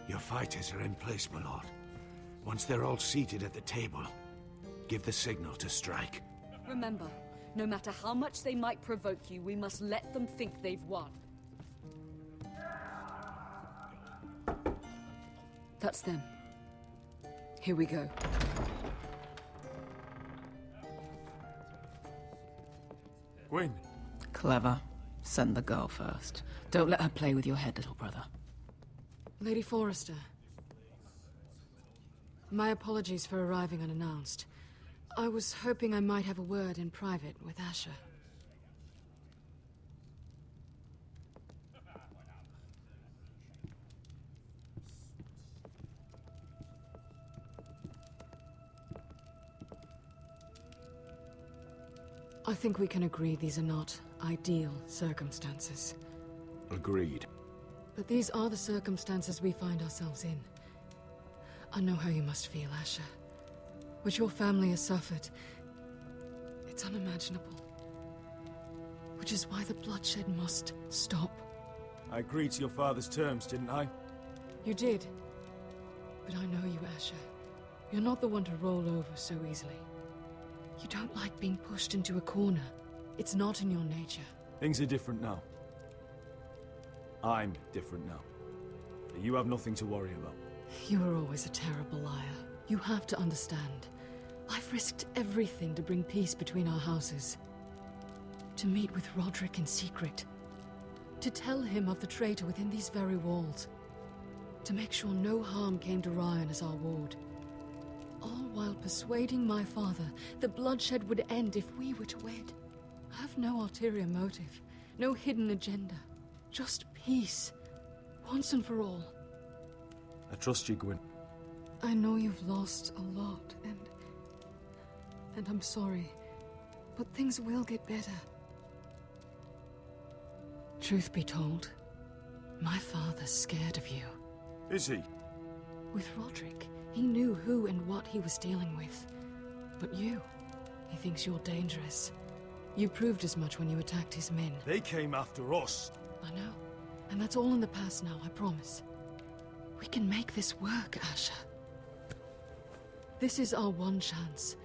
Your fighters are in place, my lord. Once they're all seated at the table, give the signal to strike. Remember, no matter how much they might provoke you, we must let them think they've won. That's them. Here we go. Gwyn. Clever. Send the girl first. Don't let her play with your head, little brother. Lady Forrester. My apologies for arriving unannounced. I was hoping I might have a word in private with Asher. I think we can agree these are not ideal circumstances. Agreed. But these are the circumstances we find ourselves in. I know how you must feel, Asher. What your family has suffered, it's unimaginable. Which is why the bloodshed must stop. I agreed to your father's terms, didn't I? You did. But I know you, Asher. You're not the one to roll over so easily. You don't like being pushed into a corner. It's not in your nature. Things are different now. I'm different now. You have nothing to worry about. You were always a terrible liar. You have to understand. I've risked everything to bring peace between our houses. To meet with Roderick in secret. To tell him of the traitor within these very walls. To make sure no harm came to Ryan as our ward. All while persuading my father that bloodshed would end if we were to wed. I have no ulterior motive, no hidden agenda. Just peace, once and for all. I trust you, Gwyn. I know you've lost a lot, and I'm sorry, but things will get better. Truth be told, my father's scared of you. Is he? With Roderick, he knew who and what he was dealing with. But you, he thinks you're dangerous. You proved as much when you attacked his men. They came after us. I know. And that's all in the past now, I promise. We can make this work, Asher. This is our one chance.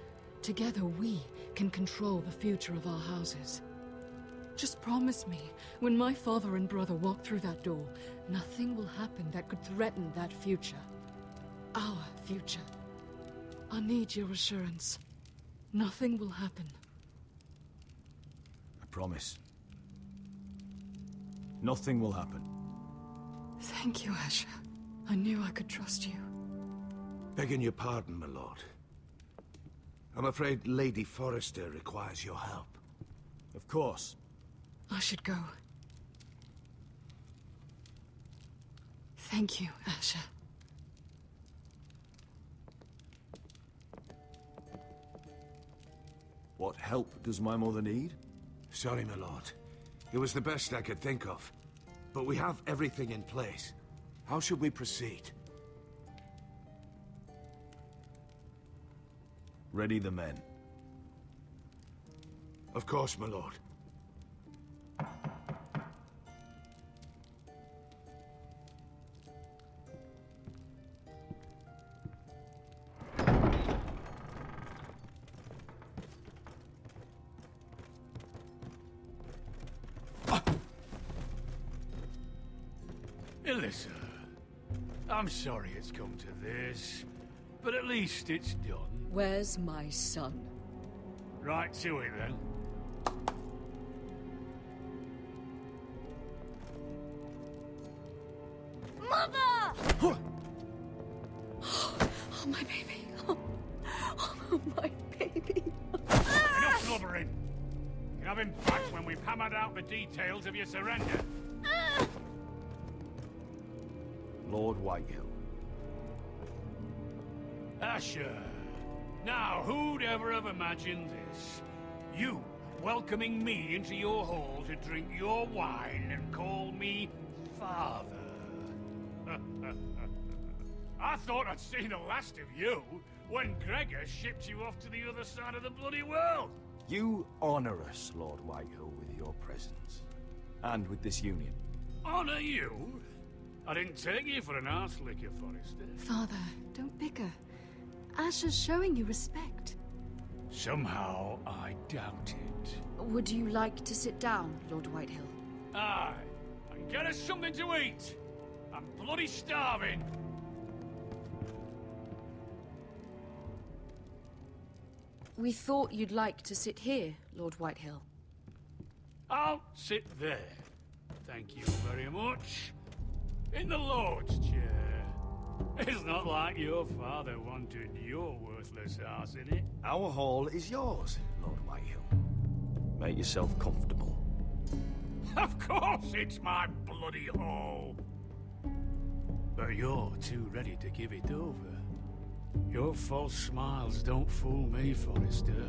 Together we can control the future of our houses. Just promise me, when my father and brother walk through that door, nothing will happen that could threaten that future. Our future. I need your assurance. Nothing will happen. I promise. Nothing will happen. Thank you, Asher. I knew I could trust you. Begging your pardon, my lord. I'm afraid Lady Forrester requires your help. Of course. I should go. Thank you, Asher. What help does my mother need? Sorry, my lord. It was the best I could think of. But we have everything in place. How should we proceed? Ready the men. Of course, my lord. Alyssa, I'm sorry it's come to this, but at least it's done. Where's my son? Right to it, then. Mother! Oh, my baby. Oh, my baby. Enough blubbering. You can have him back when we've hammered out the details of your surrender. Lord Whitehill. Asher. Now, who'd ever have imagined this? You welcoming me into your hall to drink your wine and call me father. I thought I'd seen the last of you when Gregor shipped you off to the other side of the bloody world. You honor us, Lord Whitehill, with your presence. And with this union. Honor you? I didn't take you for an arse licker, Forrester. Father, don't bicker. Asher's showing you respect. Somehow, I doubt it. Would you like to sit down, Lord Whitehill? Aye, and get us something to eat. I'm bloody starving. We thought you'd like to sit here, Lord Whitehill. I'll sit there. Thank you very much. In the Lord's chair. It's not like your father wanted your worthless ass in it. Our hall is yours, Lord Whitehill. Make yourself comfortable. Of course it's my bloody hall. But you're too ready to give it over. Your false smiles don't fool me, Forrester.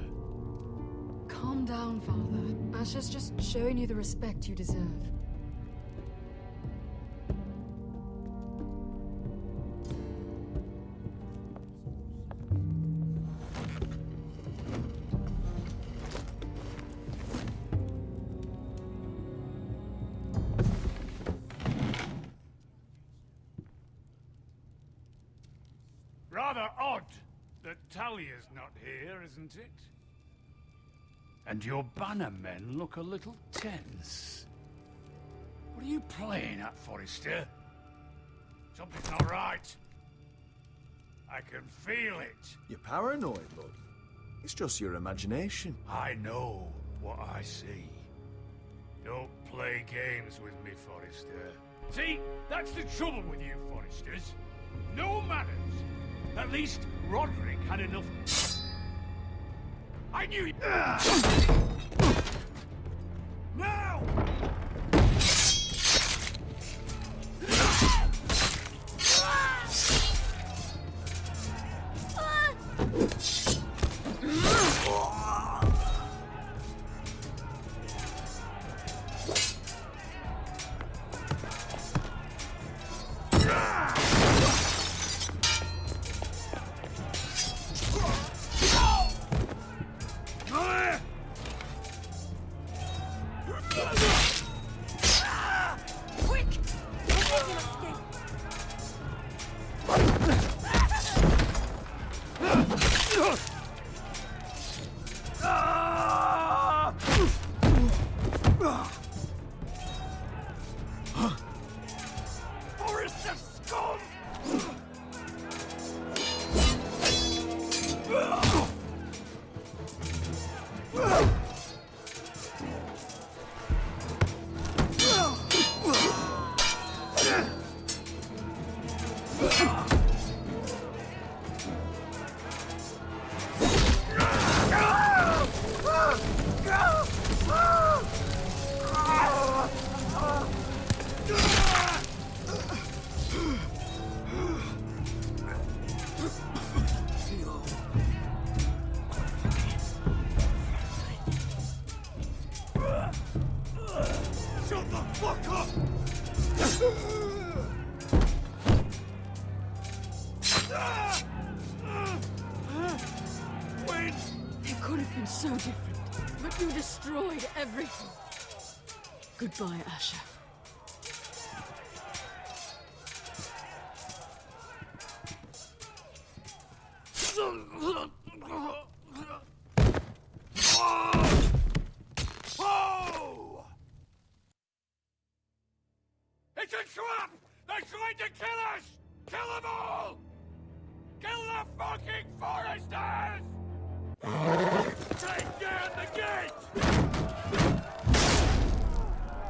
Calm down, Father. Asher's just showing you the respect you deserve. Rather odd that Talia's not here, isn't it? And your banner men look a little tense. What are you playing at, Forrester? Something's not right. I can feel it. You're paranoid, bud. It's just your imagination. I know what I see. Don't play games with me, Forrester. See, that's the trouble with you, Forresters. No manners. At least Roderick had enough. I knew you. Now! It could have been so different, but you destroyed everything. Goodbye, Asher. Oh! It's a trap! They're trying to kill us! Kill them all! Kill the fucking Foresters! Take down the gate!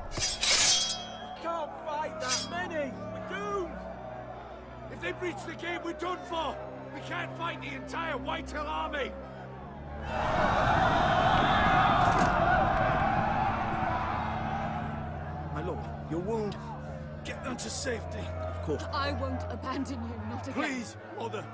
We can't fight that many. We're doomed. If they breach the gate, we're done for! We can't fight the entire Whitehill army! My lord, your wound. Get them to safety. Of course. I won't abandon you, not again. Please, mother.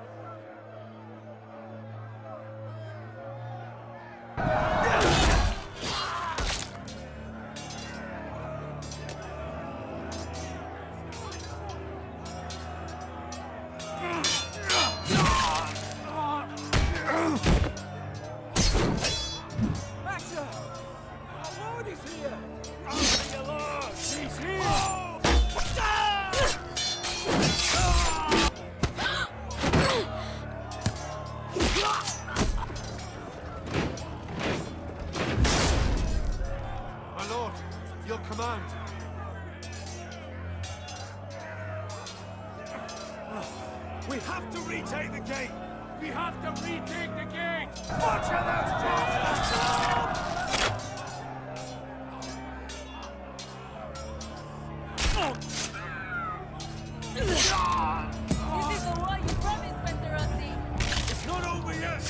your command. We have to retake the gate! We have to retake the gate! Watch out, those bastards! This is the war you promised, Mr. Rossi. It's not over yet!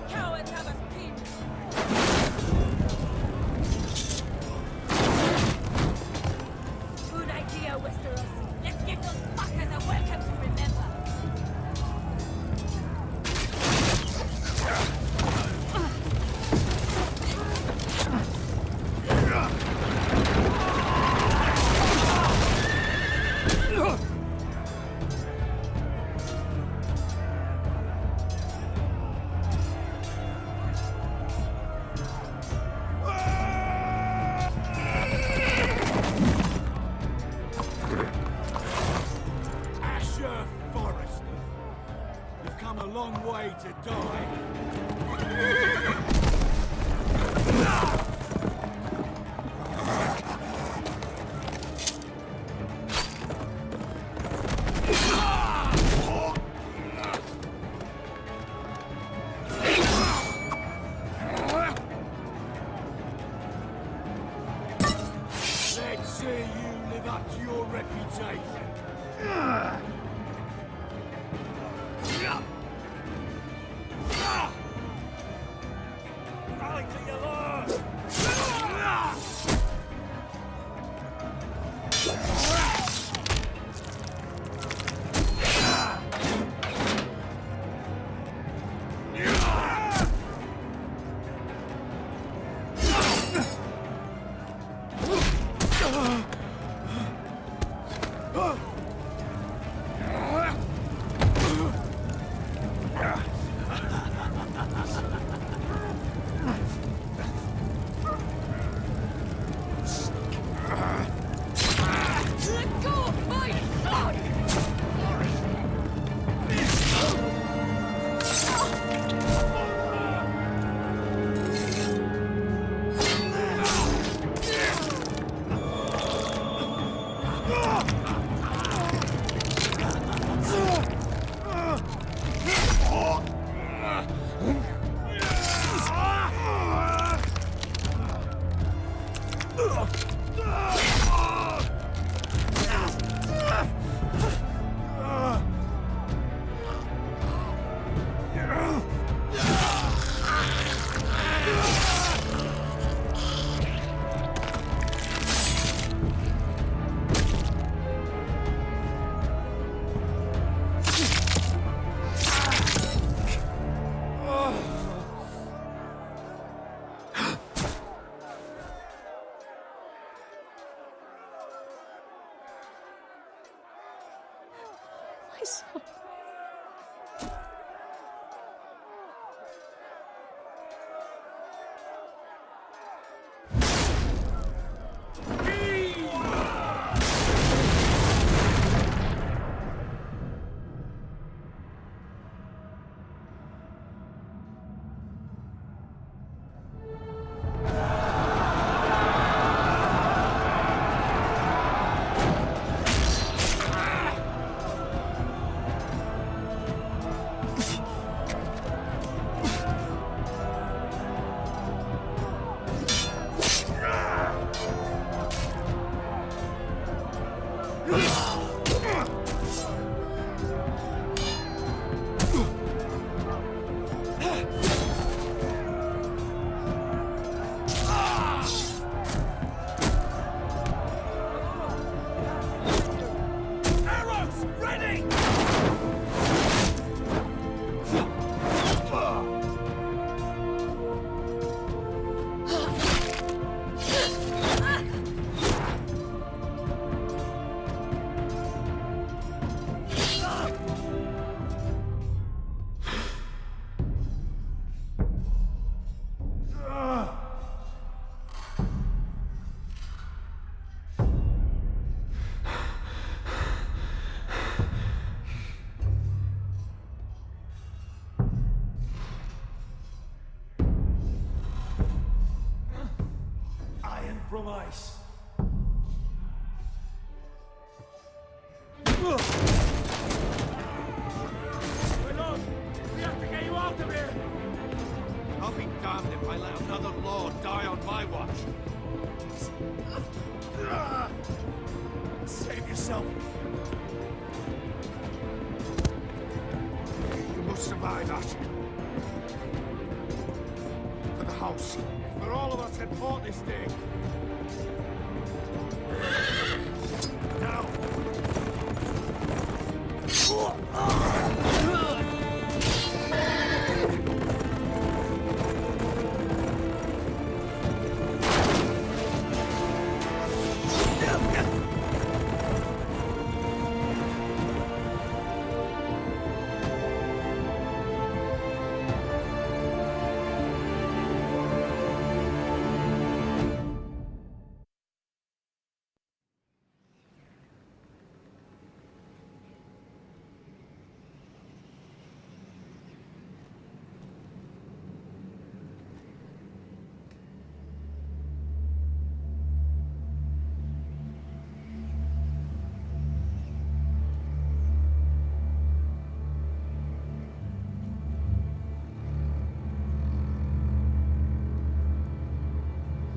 Cowards have us pinned. Good idea, Westeros. Let's give those fuckers a welcome to remember. Asher Forrester, you've come a long way to die. Let's see you live up to your reputation. Rally to your lord! Let go of my son! My son. compromise. My lord, we have to get you out of here! I'll be damned if I let another lord die on my watch. Save yourself. You must survive, Ash. For the house. For all of us in port this day. Now.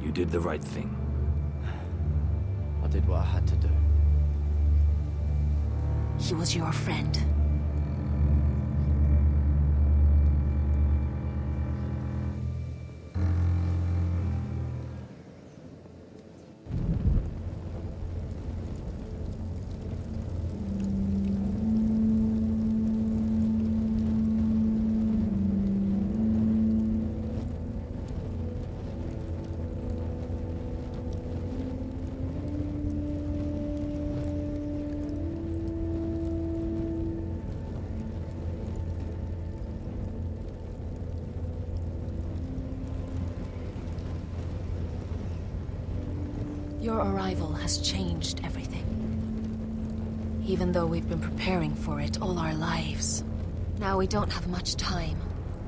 You did the right thing. I did what I had to do. He was your friend. Your arrival has changed everything. Even though we've been preparing for it all our lives. Now we don't have much time.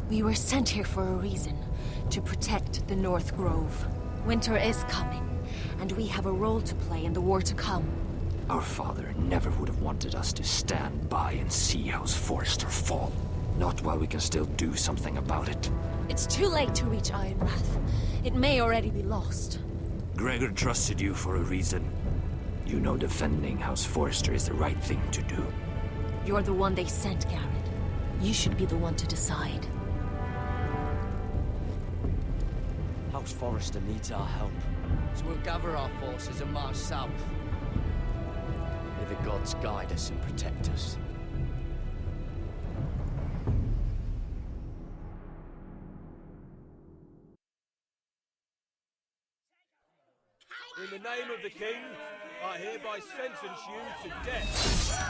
We were sent here for a reason. To protect the North Grove. Winter is coming, and we have a role to play in the war to come. Our father never would have wanted us to stand by and see House Forrester fall. Not while we can still do something about it. It's too late to reach Ironwrath. It may already be lost. Gregor trusted you for a reason. You know defending House Forrester is the right thing to do. You're the one they sent, Garrett. You should be the one to decide. House Forrester needs our help. So we'll gather our forces and march south. May the gods guide us and protect us. In the name of the King, I hereby sentence you to death.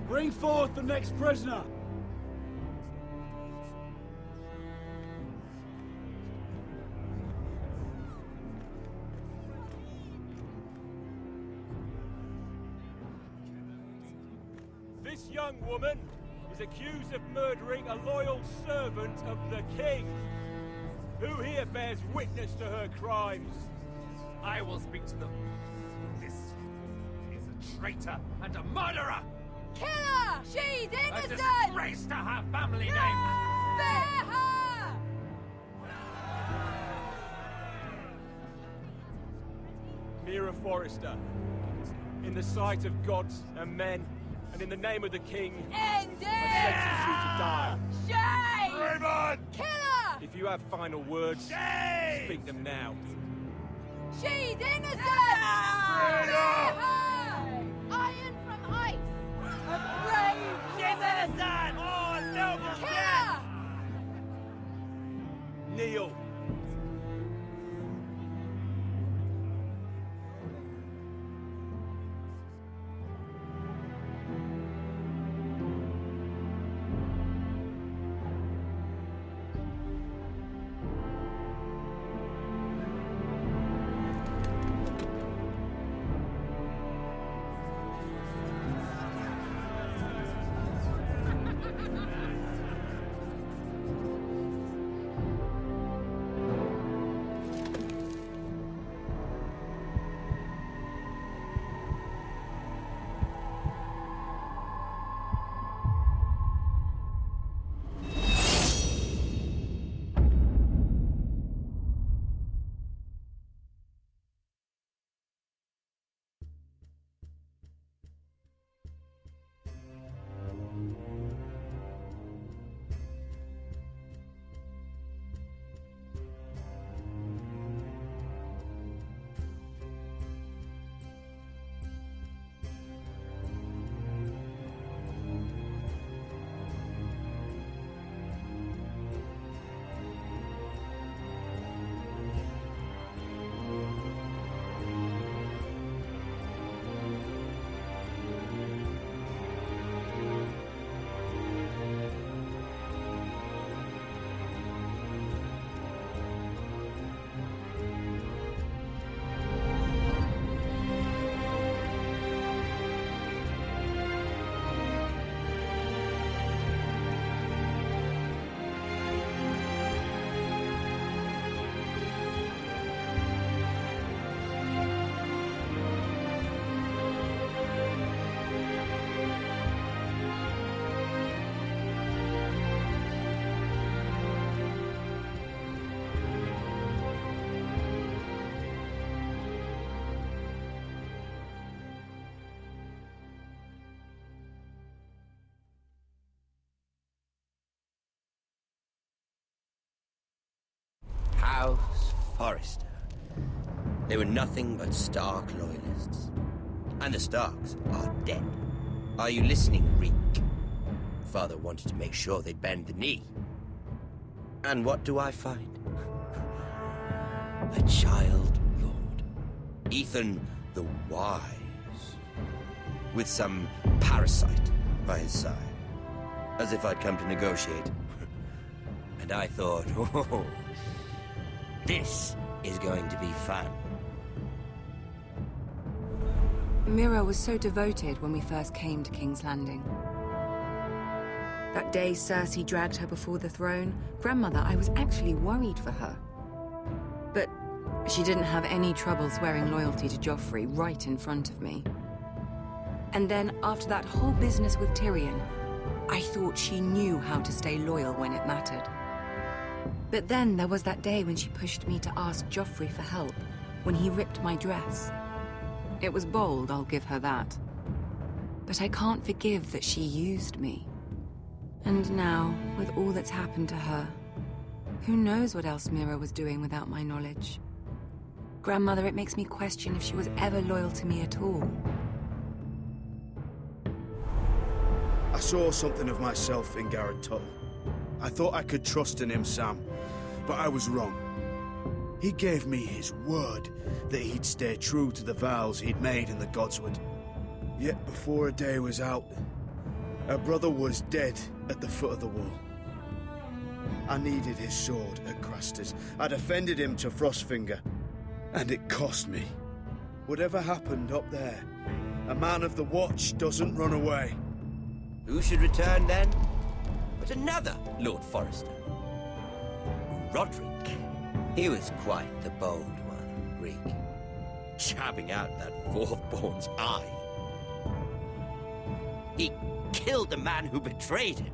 Bring forth the next prisoner! This young woman is accused of murdering a loyal servant of the king. Who here bears witness to her crimes? I will speak to them. This is a traitor and a murderer! Kill her! She's innocent! A disgrace to her family name! Spare her! Mira Forrester, in the sight of gods and men, and in the name of the king, End it! I sentence you to die. Shame! Raymond! Kill her! If you have final words, speak them now. She's innocent! Iron from ice! A brave! She's innocent! Oh, noble Killer! Kneel. House Forrester. They were nothing but Stark loyalists. And the Starks are dead. Are you listening, Reek? Father wanted to make sure they'd bend the knee. And what do I find? A child lord. Ethan the Wise. With some parasite by his side. As if I'd come to negotiate. And I thought, oh, this is going to be fun. Mira was so devoted when we first came to King's Landing. That day Cersei dragged her before the throne, Grandmother, I was actually worried for her. But she didn't have any trouble swearing loyalty to Joffrey right in front of me. And then, after that whole business with Tyrion, I thought she knew how to stay loyal when it mattered. But then there was that day when she pushed me to ask Joffrey for help, when he ripped my dress. It was bold, I'll give her that. But I can't forgive that she used me. And now, with all that's happened to her, who knows what else Mira was doing without my knowledge? Grandmother, it makes me question if she was ever loyal to me at all. I saw something of myself in Garrett Tuttle. I thought I could trust in him, Sam, but I was wrong. He gave me his word that he'd stay true to the vows he'd made in the Godswood. Yet before a day was out, her brother was dead at the foot of the wall. I needed his sword at Craster's. I defended him to Frostfinger, and it cost me. Whatever happened up there, a man of the Watch doesn't run away. Who should return then? But another Lord Forrester. Roderick. He was quite the bold one, Reek. Jabbing out that fourth-born's eye. He killed the man who betrayed him.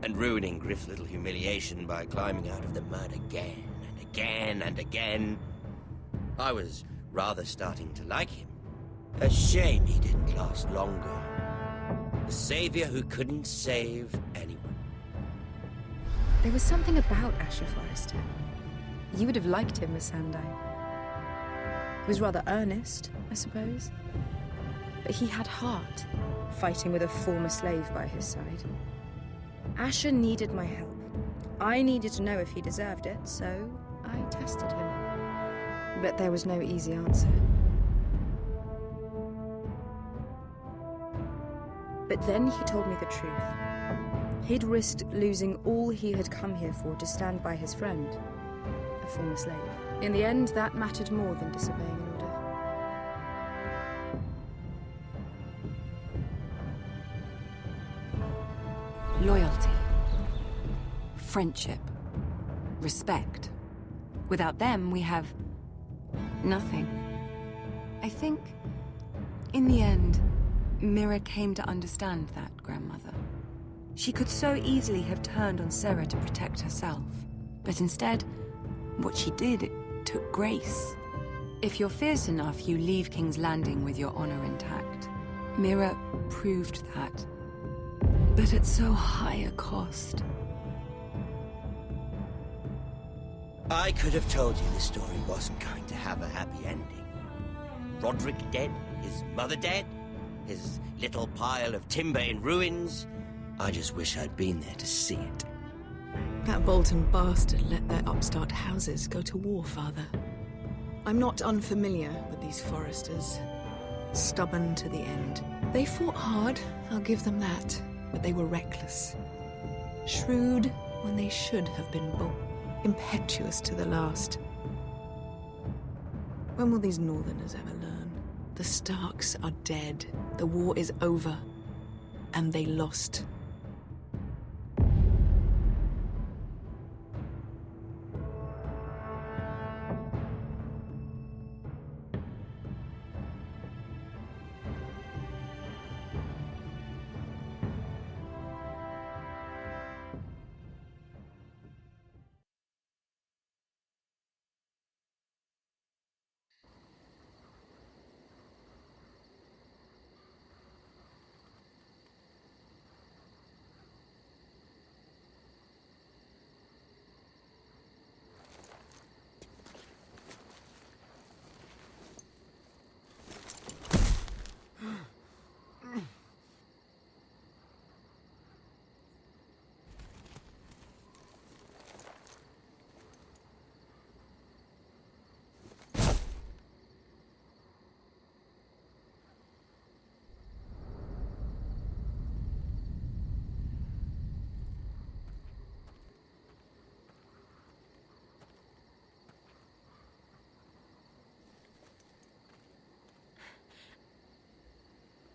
And ruining Griff's little humiliation by climbing out of the mud again and again and again. I was rather starting to like him. A shame he didn't last longer. A savior who couldn't save anyone. There was something about Asher Forrester. You would have liked him, Miss Sandai. He was rather earnest, I suppose. But he had heart, fighting with a former slave by his side. Asher needed my help. I needed to know if he deserved it, so I tested him. But there was no easy answer. But then he told me the truth. He'd risked losing all he had come here for to stand by his friend, a former slave. In the end, that mattered more than disobeying an order. Loyalty. Friendship. Respect. Without them, we have nothing. I think, in the end, Mira came to understand that, Grandmother. She could so easily have turned on Sarah to protect herself. But instead, what she did, it took grace. If you're fierce enough, you leave King's Landing with your honor intact. Mira proved that. But at so high a cost. I could have told you this story wasn't going to have a happy ending. Roderick dead, his mother dead, his little pile of timber in ruins. I just wish I'd been there to see it. That Bolton bastard let their upstart houses go to war, Father. I'm not unfamiliar with these Forresters. Stubborn to the end. They fought hard, I'll give them that, but they were reckless. Shrewd when they should have been bold. Impetuous to the last. When will these Northerners ever learn? The Starks are dead. The war is over. And they lost.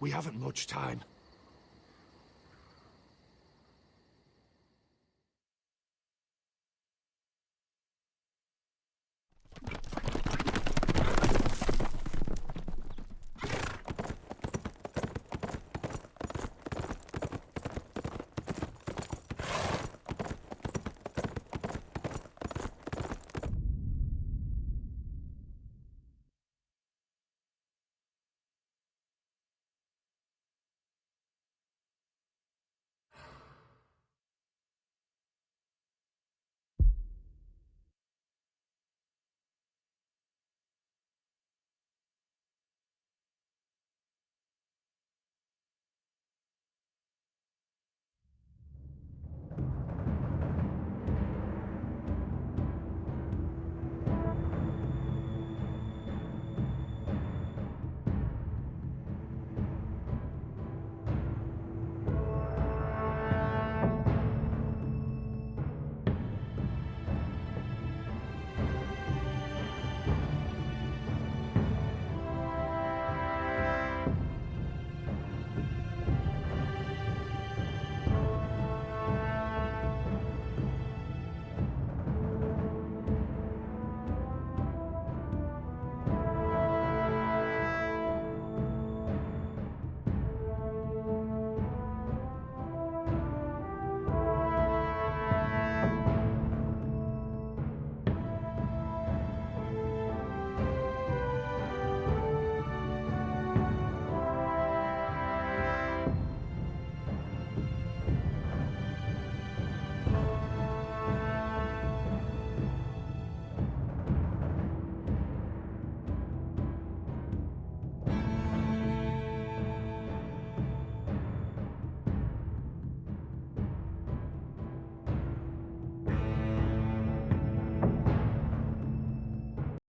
We haven't much time.